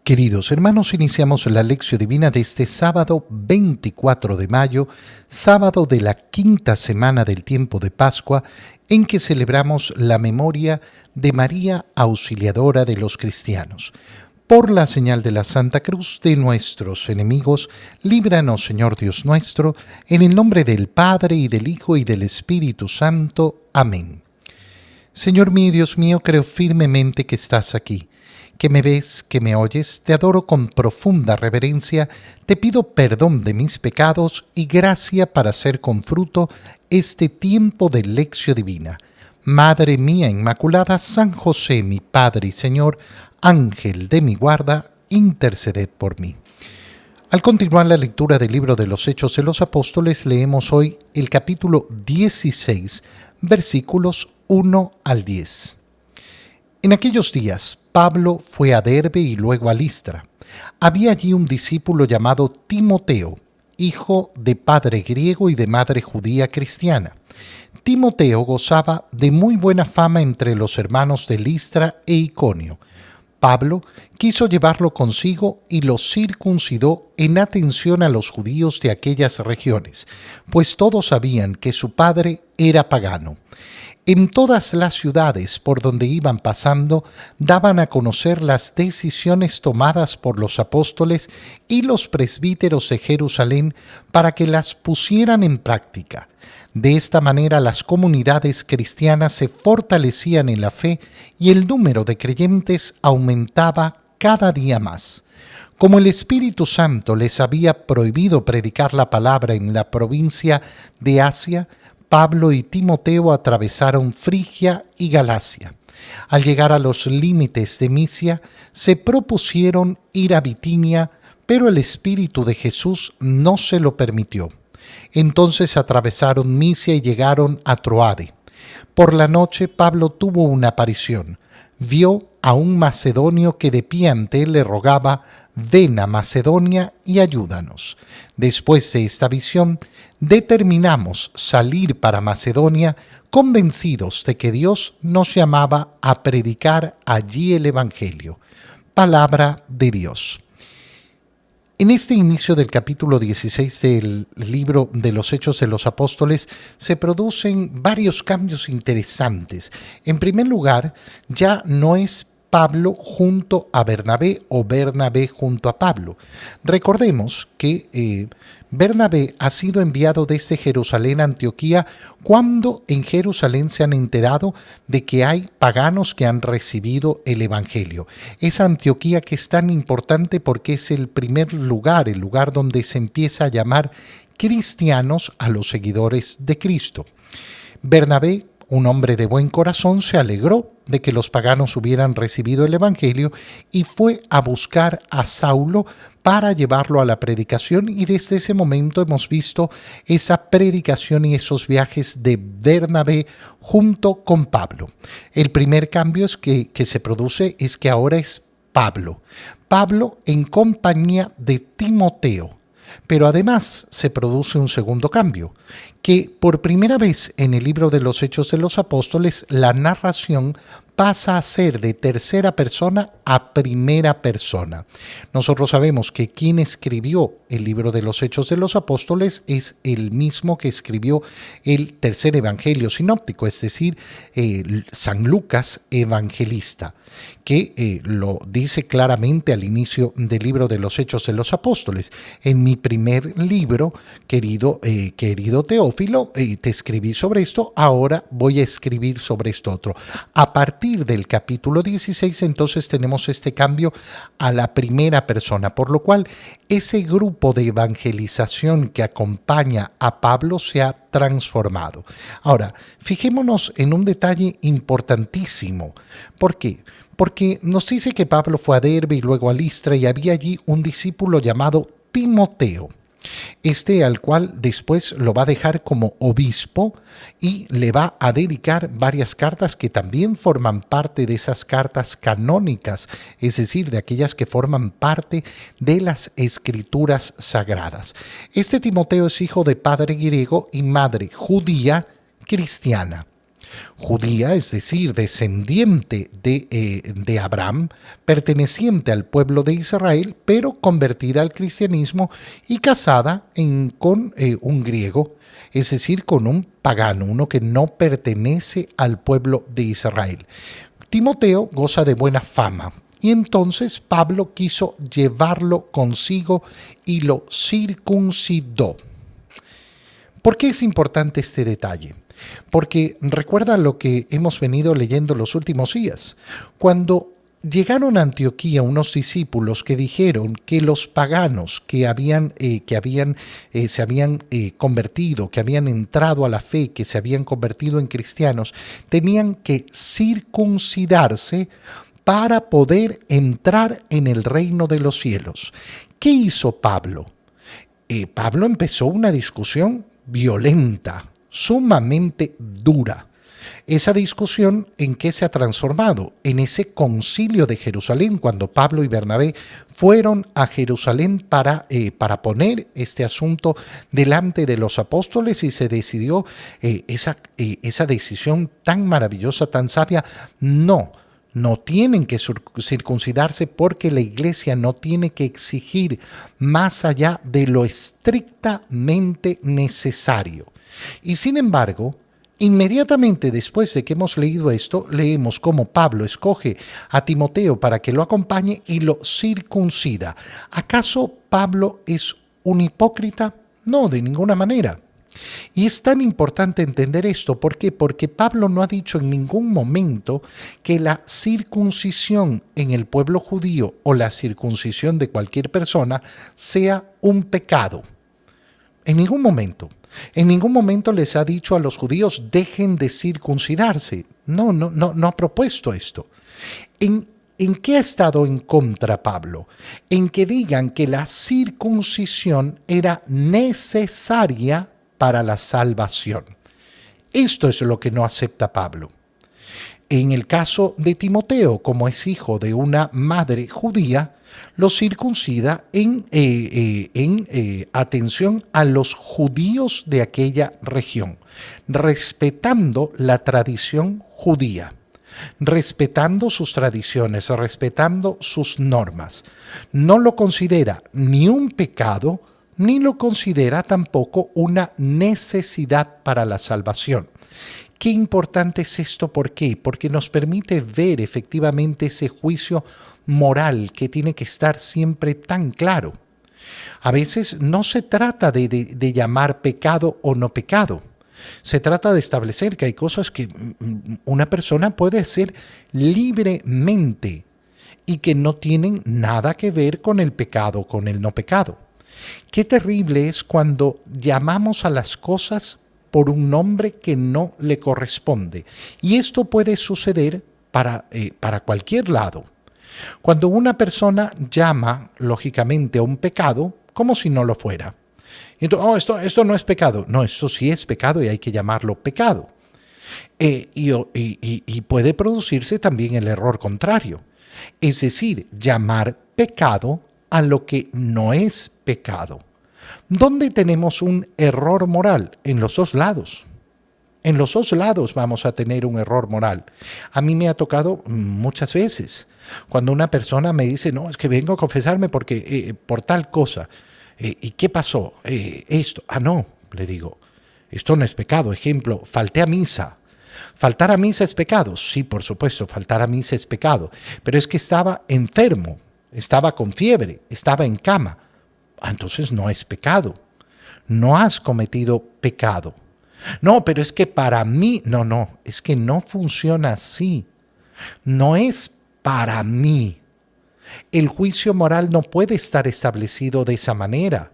Queridos hermanos, iniciamos la lección divina de este sábado 24 de mayo, sábado de la quinta semana del tiempo de Pascua, en que celebramos la memoria de María Auxiliadora de los cristianos. Por la señal de la Santa Cruz de nuestros enemigos, líbranos, Señor Dios nuestro, en el nombre del Padre, y del Hijo, y del Espíritu Santo. Amén. Señor mío y Dios mío, creo firmemente que estás aquí, que me ves, que me oyes. Te adoro con profunda reverencia, te pido perdón de mis pecados y gracia para hacer con fruto este tiempo de lección divina. Madre mía Inmaculada, San José, mi Padre y Señor, Ángel de mi guarda, interceded por mí. Al continuar la lectura del libro de los Hechos de los Apóstoles, leemos hoy el capítulo 16, versículos 1 al 10. En aquellos días, Pablo fue a Derbe y luego a Listra. Había allí un discípulo llamado Timoteo, hijo de padre griego y de madre judía cristiana. Timoteo gozaba de muy buena fama entre los hermanos de Listra e Iconio. Pablo quiso llevarlo consigo y lo circuncidó en atención a los judíos de aquellas regiones, pues todos sabían que su padre era pagano. En todas las ciudades por donde iban pasando, daban a conocer las decisiones tomadas por los apóstoles y los presbíteros de Jerusalén para que las pusieran en práctica. De esta manera las comunidades cristianas se fortalecían en la fe y el número de creyentes aumentaba cada día más. Como el Espíritu Santo les había prohibido predicar la palabra en la provincia de Asia, Pablo y Timoteo atravesaron Frigia y Galacia. Al llegar a los límites de Misia, se propusieron ir a Bitinia, pero el Espíritu de Jesús no se lo permitió. Entonces atravesaron Misia y llegaron a Troade. Por la noche Pablo tuvo una aparición. Vio a un macedonio que de pie ante él le rogaba: «Ven a Macedonia y ayúdanos». Después de esta visión, determinamos salir para Macedonia, convencidos de que Dios nos llamaba a predicar allí el Evangelio. Palabra de Dios. En este inicio del capítulo 16 del libro de los Hechos de los Apóstoles se producen varios cambios interesantes. En primer lugar, ya no es Pablo junto a Bernabé o Bernabé junto a Pablo. Recordemos que Bernabé ha sido enviado desde Jerusalén a Antioquía cuando en Jerusalén se han enterado de que hay paganos que han recibido el Evangelio. Es Antioquía que es tan importante porque es el primer lugar, el lugar donde se empieza a llamar cristianos a los seguidores de Cristo. Bernabé, un hombre de buen corazón, se alegró de que los paganos hubieran recibido el Evangelio y fue a buscar a Saulo para llevarlo a la predicación, y desde ese momento hemos visto esa predicación y esos viajes de Bernabé junto con Pablo. El primer cambio que se produce es que ahora es Pablo en compañía de Timoteo. Pero además se produce un segundo cambio, que por primera vez en el libro de los Hechos de los Apóstoles la narración pasa a ser de tercera persona a primera persona. Nosotros sabemos que quien escribió el libro de los Hechos de los Apóstoles es el mismo que escribió el tercer evangelio sinóptico, es decir, San Lucas evangelista, que lo dice claramente al inicio del libro de los Hechos de los Apóstoles. En mi primer libro, querido Teófilo, te escribí sobre esto, ahora voy a escribir sobre esto otro. A partir del capítulo 16, entonces tenemos este cambio a la primera persona, por lo cual ese grupo de evangelización que acompaña a Pablo se ha transformado. Ahora, fijémonos en un detalle importantísimo. ¿Por qué? Porque nos dice que Pablo fue a Derbe y luego a Listra y había allí un discípulo llamado Timoteo. Al cual después lo va a dejar como obispo y le va a dedicar varias cartas que también forman parte de esas cartas canónicas, es decir, de aquellas que forman parte de las escrituras sagradas. Timoteo es hijo de padre griego y madre judía cristiana. Judía, es decir, descendiente de Abraham, perteneciente al pueblo de Israel, pero convertida al cristianismo y casada con un griego, es decir, con un pagano, uno que no pertenece al pueblo de Israel. Timoteo goza de buena fama. Y entonces Pablo quiso llevarlo consigo y lo circuncidó. ¿Por qué es importante este detalle? Porque recuerda lo que hemos venido leyendo los últimos días. Cuando llegaron a Antioquía unos discípulos que dijeron que los paganos se habían convertido, que habían entrado a la fe, que se habían convertido en cristianos, tenían que circuncidarse para poder entrar en el reino de los cielos. ¿Qué hizo Pablo? Pablo empezó una discusión violenta, sumamente dura. Esa discusión, ¿en qué se ha transformado? En ese concilio de Jerusalén, cuando Pablo y Bernabé fueron a Jerusalén para poner este asunto delante de los apóstoles, y se decidió esa decisión tan maravillosa, tan sabia. No tienen que circuncidarse, porque la iglesia no tiene que exigir más allá de lo estrictamente necesario. Y sin embargo, inmediatamente después de que hemos leído esto, leemos cómo Pablo escoge a Timoteo para que lo acompañe y lo circuncida. ¿Acaso Pablo es un hipócrita? No, de ninguna manera. Y es tan importante entender esto. ¿Por qué? Porque Pablo no ha dicho en ningún momento que la circuncisión en el pueblo judío o la circuncisión de cualquier persona sea un pecado. En ningún momento. En ningún momento les ha dicho a los judíos: dejen de circuncidarse. No ha propuesto esto. ¿En qué ha estado en contra Pablo? En que digan que la circuncisión era necesaria para la salvación. Esto es lo que no acepta Pablo. En el caso de Timoteo, como es hijo de una madre judía, lo circuncida en atención a los judíos de aquella región, respetando la tradición judía, respetando sus tradiciones, respetando sus normas. No lo considera ni un pecado, ni lo considera tampoco una necesidad para la salvación. Qué importante es esto. ¿Por qué? Porque nos permite ver efectivamente ese juicio moral que tiene que estar siempre tan claro. A veces no se trata de llamar pecado o no pecado. Se trata de establecer que hay cosas que una persona puede hacer libremente y que no tienen nada que ver con el pecado, con el no pecado. Qué terrible es cuando llamamos a las cosas por un nombre que no le corresponde. Y esto puede suceder para cualquier lado. Cuando una persona llama, lógicamente, a un pecado como si no lo fuera. Entonces, esto no es pecado. No, esto sí es pecado y hay que llamarlo pecado. Y puede producirse también el error contrario. Es decir, llamar pecado a lo que no es pecado. ¿Dónde tenemos un error moral? En los dos lados. En los dos lados vamos a tener un error moral. A mí me ha tocado muchas veces cuando una persona me dice: no, es que vengo a confesarme porque por tal cosa. ¿Y qué pasó? Esto. No, le digo, esto no es pecado. Ejemplo, falté a misa. ¿Faltar a misa es pecado? Sí, por supuesto, faltar a misa es pecado. Pero es que estaba enfermo, estaba con fiebre, estaba en cama. Entonces no es pecado. No has cometido pecado. No, pero es que para mí, no, es que no funciona así. No es para mí. El juicio moral no puede estar establecido de esa manera.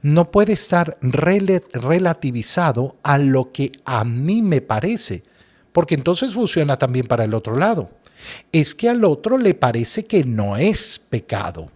No puede estar relativizado a lo que a mí me parece, porque entonces funciona también para el otro lado. Es que al otro le parece que no es pecado.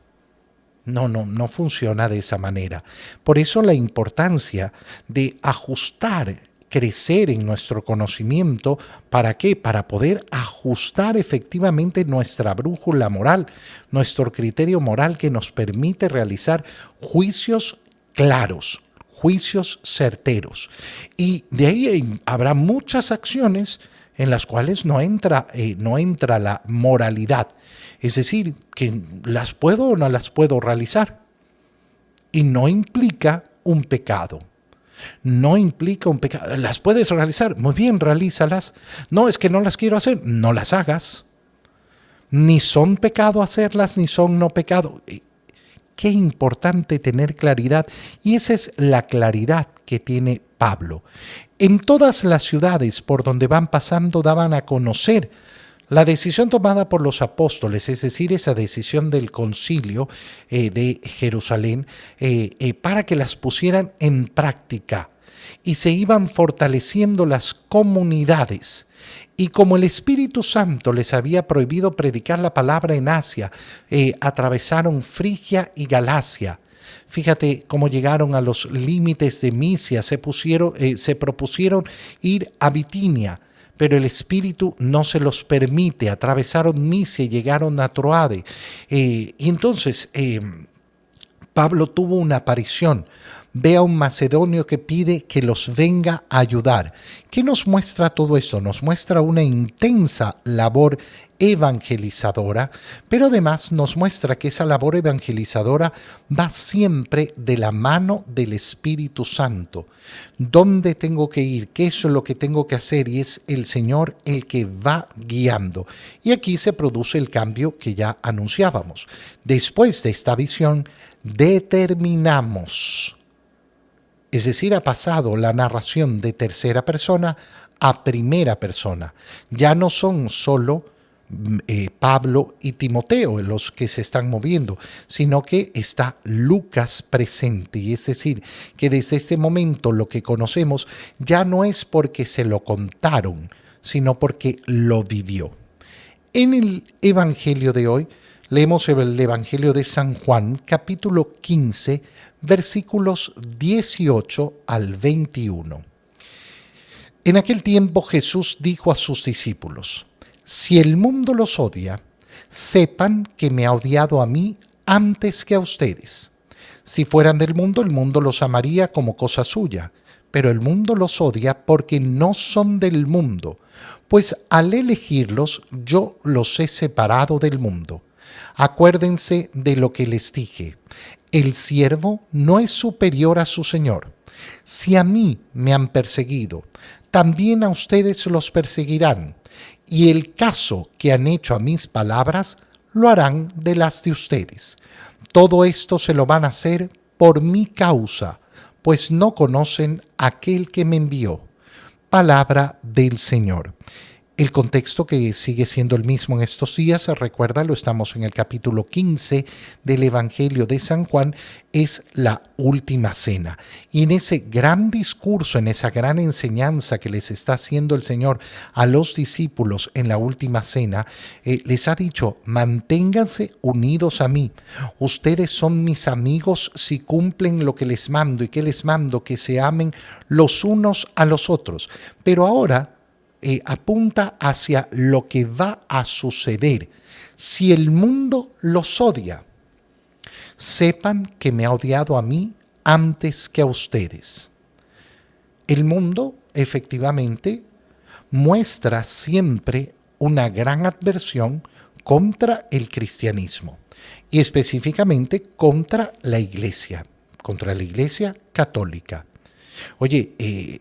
No funciona de esa manera. Por eso la importancia de ajustar, crecer en nuestro conocimiento. ¿Para qué? Para poder ajustar efectivamente nuestra brújula moral, nuestro criterio moral que nos permite realizar juicios claros, juicios certeros. Y de ahí habrá muchas acciones en las cuales no entra la moralidad. Es decir, que las puedo o no las puedo realizar. Y no implica un pecado. No implica un pecado. ¿Las puedes realizar? Muy bien, realízalas. No, es que no las quiero hacer. No las hagas. Ni son pecado hacerlas, ni son no pecado. Qué importante tener claridad. Y esa es la claridad que tiene Pablo. En todas las ciudades por donde van pasando daban a conocer la decisión tomada por los apóstoles, es decir, esa decisión del concilio de Jerusalén, para que las pusieran en práctica. Y se iban fortaleciendo las comunidades. Y como el Espíritu Santo les había prohibido predicar la palabra en Asia, atravesaron Frigia y Galacia. Fíjate cómo llegaron a los límites de Misia, se propusieron ir a Bitinia, pero el Espíritu no se los permite. Atravesaron Misia y llegaron a Troade. Y entonces Pablo tuvo una aparición. Ve a un macedonio que pide que los venga a ayudar. ¿Qué nos muestra todo esto? Nos muestra una intensa labor evangelizadora, pero además nos muestra que esa labor evangelizadora va siempre de la mano del Espíritu Santo. ¿Dónde tengo que ir? ¿Qué es lo que tengo que hacer? Y es el Señor el que va guiando. Y aquí se produce el cambio que ya anunciábamos. Después de esta visión, determinamos. Es decir, ha pasado la narración de tercera persona a primera persona. Ya no son solo Pablo y Timoteo los que se están moviendo, sino que está Lucas presente. Y es decir, que desde este momento lo que conocemos ya no es porque se lo contaron, sino porque lo vivió. En el Evangelio de hoy, leemos el Evangelio de San Juan, capítulo 15, versículos 18 al 21. En aquel tiempo Jesús dijo a sus discípulos: si el mundo los odia, sepan que me ha odiado a mí antes que a ustedes. Si fueran del mundo, el mundo los amaría como cosa suya, pero el mundo los odia porque no son del mundo, pues al elegirlos yo los he separado del mundo. Acuérdense de lo que les dije: el siervo no es superior a su señor. Si a mí me han perseguido, también a ustedes los perseguirán, y el caso que han hecho a mis palabras lo harán de las de ustedes. Todo esto se lo van a hacer por mi causa, pues no conocen a aquel que me envió. Palabra del Señor. El contexto, que sigue siendo el mismo en estos días, recuérdalo, estamos en el capítulo 15 del Evangelio de San Juan, es la última cena. Y en ese gran discurso, en esa gran enseñanza que les está haciendo el Señor a los discípulos en la última cena, les ha dicho: manténganse unidos a mí. Ustedes son mis amigos si cumplen lo que les mando. ¿Y qué les mando? Que se amen los unos a los otros. Pero ahora apunta hacia lo que va a suceder. Si el mundo los odia, sepan que me ha odiado a mí antes que a ustedes. El mundo, efectivamente, muestra siempre una gran adversión contra el cristianismo y específicamente contra la iglesia católica. Oye,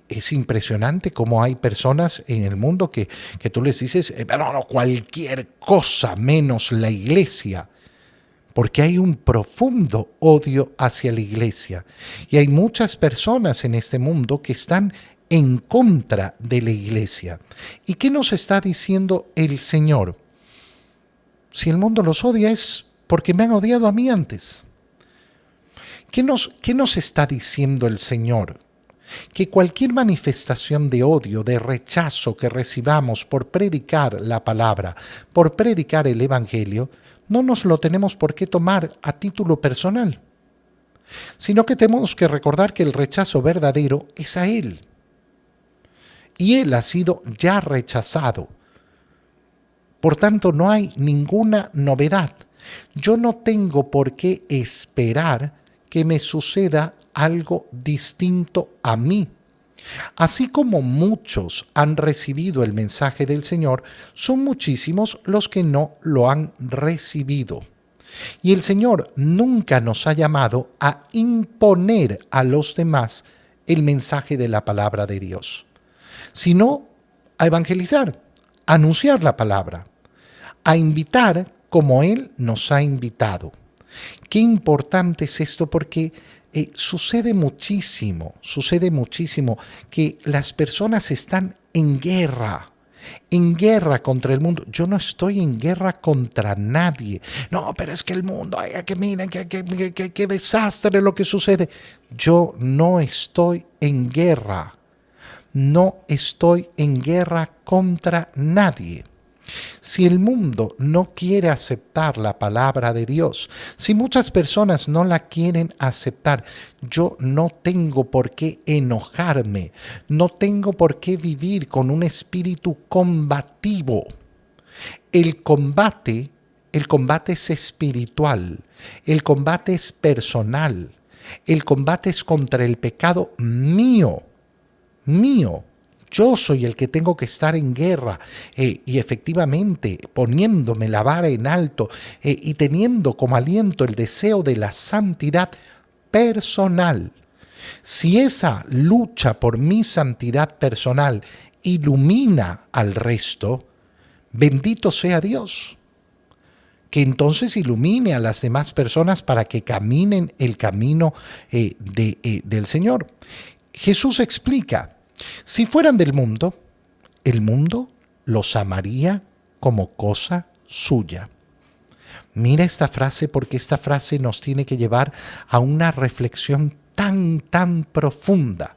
es impresionante cómo hay personas en el mundo que tú les dices, no, cualquier cosa menos la iglesia, porque hay un profundo odio hacia la iglesia. Y hay muchas personas en este mundo que están en contra de la iglesia. ¿Y qué nos está diciendo el Señor? Si el mundo los odia es porque me han odiado a mí antes. ¿Qué nos está diciendo el Señor? Que cualquier manifestación de odio, de rechazo que recibamos por predicar la palabra, por predicar el Evangelio, no nos lo tenemos por qué tomar a título personal, sino que tenemos que recordar que el rechazo verdadero es a Él. Y Él ha sido ya rechazado. Por tanto, no hay ninguna novedad. Yo no tengo por qué esperar que me suceda algo distinto a mí. Así como muchos han recibido el mensaje del Señor, son muchísimos los que no lo han recibido. Y el Señor nunca nos ha llamado a imponer a los demás el mensaje de la palabra de Dios, sino a evangelizar, a anunciar la palabra, a invitar como Él nos ha invitado. Qué importante es esto porque sucede muchísimo que las personas están en guerra contra el mundo. Yo no estoy en guerra contra nadie. No, pero es que el mundo, ay, que miren, qué desastre lo que sucede. Yo no estoy en guerra. No estoy en guerra contra nadie. Si el mundo no quiere aceptar la palabra de Dios, si muchas personas no la quieren aceptar, yo no tengo por qué enojarme, no tengo por qué vivir con un espíritu combativo. El combate es espiritual, el combate es personal, el combate es contra el pecado mío. Yo soy el que tengo que estar en guerra y efectivamente poniéndome la vara en alto y teniendo como aliento el deseo de la santidad personal. Si esa lucha por mi santidad personal ilumina al resto, bendito sea Dios, que entonces ilumine a las demás personas para que caminen el camino del Señor. Jesús explica, si fueran del mundo, el mundo los amaría como cosa suya. Mira esta frase porque esta frase nos tiene que llevar a una reflexión tan profunda.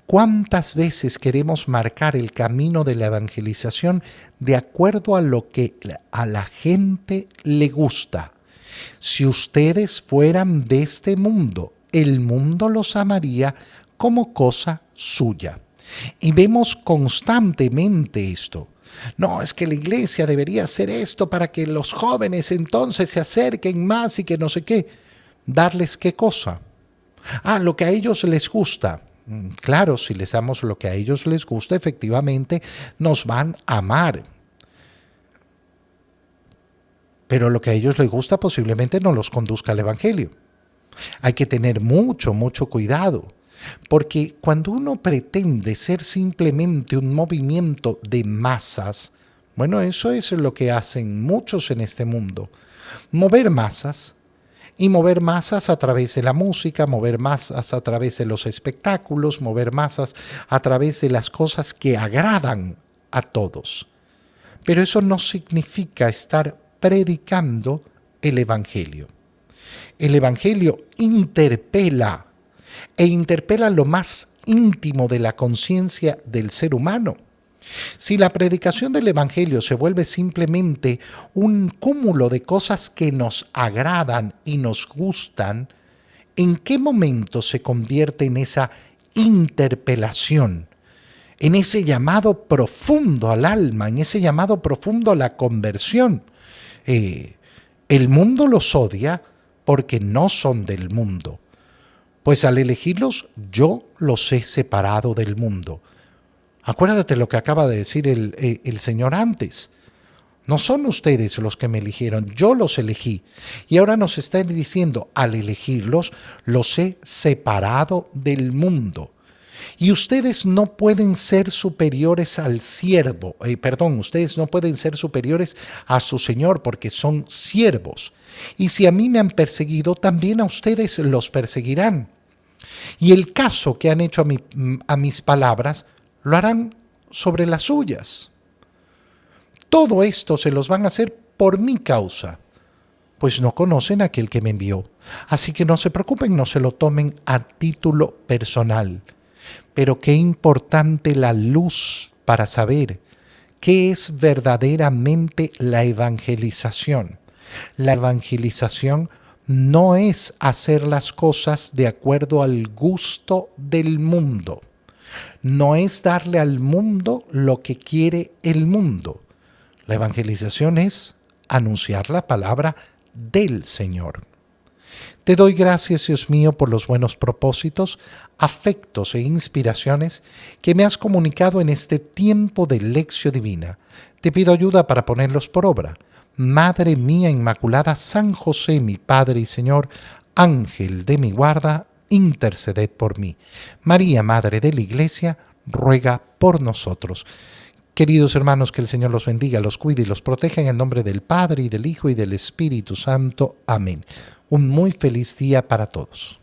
¿Cuántas veces queremos marcar el camino de la evangelización de acuerdo a lo que a la gente le gusta? Si ustedes fueran de este mundo, el mundo los amaría como cosa suya. Y vemos constantemente esto. No, es que la iglesia debería hacer esto para que los jóvenes entonces se acerquen más y que no sé qué. ¿Darles qué cosa? Lo que a ellos les gusta. Claro, si les damos lo que a ellos les gusta, efectivamente nos van a amar. Pero lo que a ellos les gusta posiblemente no los conduzca al Evangelio. Hay que tener mucho cuidado. Porque cuando uno pretende ser simplemente un movimiento de masas, bueno, eso es lo que hacen muchos en este mundo, mover masas, y mover masas a través de la música, mover masas a través de los espectáculos, mover masas a través de las cosas que agradan a todos. Pero eso no significa estar predicando el Evangelio. El Evangelio interpela lo más íntimo de la conciencia del ser humano. Si la predicación del Evangelio se vuelve simplemente un cúmulo de cosas que nos agradan y nos gustan, ¿en qué momento se convierte en esa interpelación? En ese llamado profundo al alma, en ese llamado profundo a la conversión. El mundo los odia porque no son del mundo. Pues al elegirlos, yo los he separado del mundo. Acuérdate lo que acaba de decir el Señor antes. No son ustedes los que me eligieron, yo los elegí. Y ahora nos está diciendo, al elegirlos, los he separado del mundo. Y ustedes no pueden ser superiores al siervo, ustedes no pueden ser superiores a su Señor porque son siervos. Y si a mí me han perseguido, también a ustedes los perseguirán. Y el caso que han hecho a mis palabras, lo harán sobre las suyas. Todo esto se los van a hacer por mi causa, pues no conocen a aquel que me envió. Así que no se preocupen, no se lo tomen a título personal. Pero qué importante la luz para saber qué es verdaderamente la evangelización. La evangelización no es hacer las cosas de acuerdo al gusto del mundo. No es darle al mundo lo que quiere el mundo. La evangelización es anunciar la palabra del Señor. Te doy gracias, Dios mío, por los buenos propósitos, afectos e inspiraciones que me has comunicado en este tiempo de lección divina. Te pido ayuda para ponerlos por obra. Madre mía Inmaculada, San José, mi Padre y Señor, Ángel de mi guarda, interceded por mí. María, Madre de la Iglesia, ruega por nosotros. Queridos hermanos, que el Señor los bendiga, los cuide y los proteja en el nombre del Padre y del Hijo y del Espíritu Santo. Amén. Un muy feliz día para todos.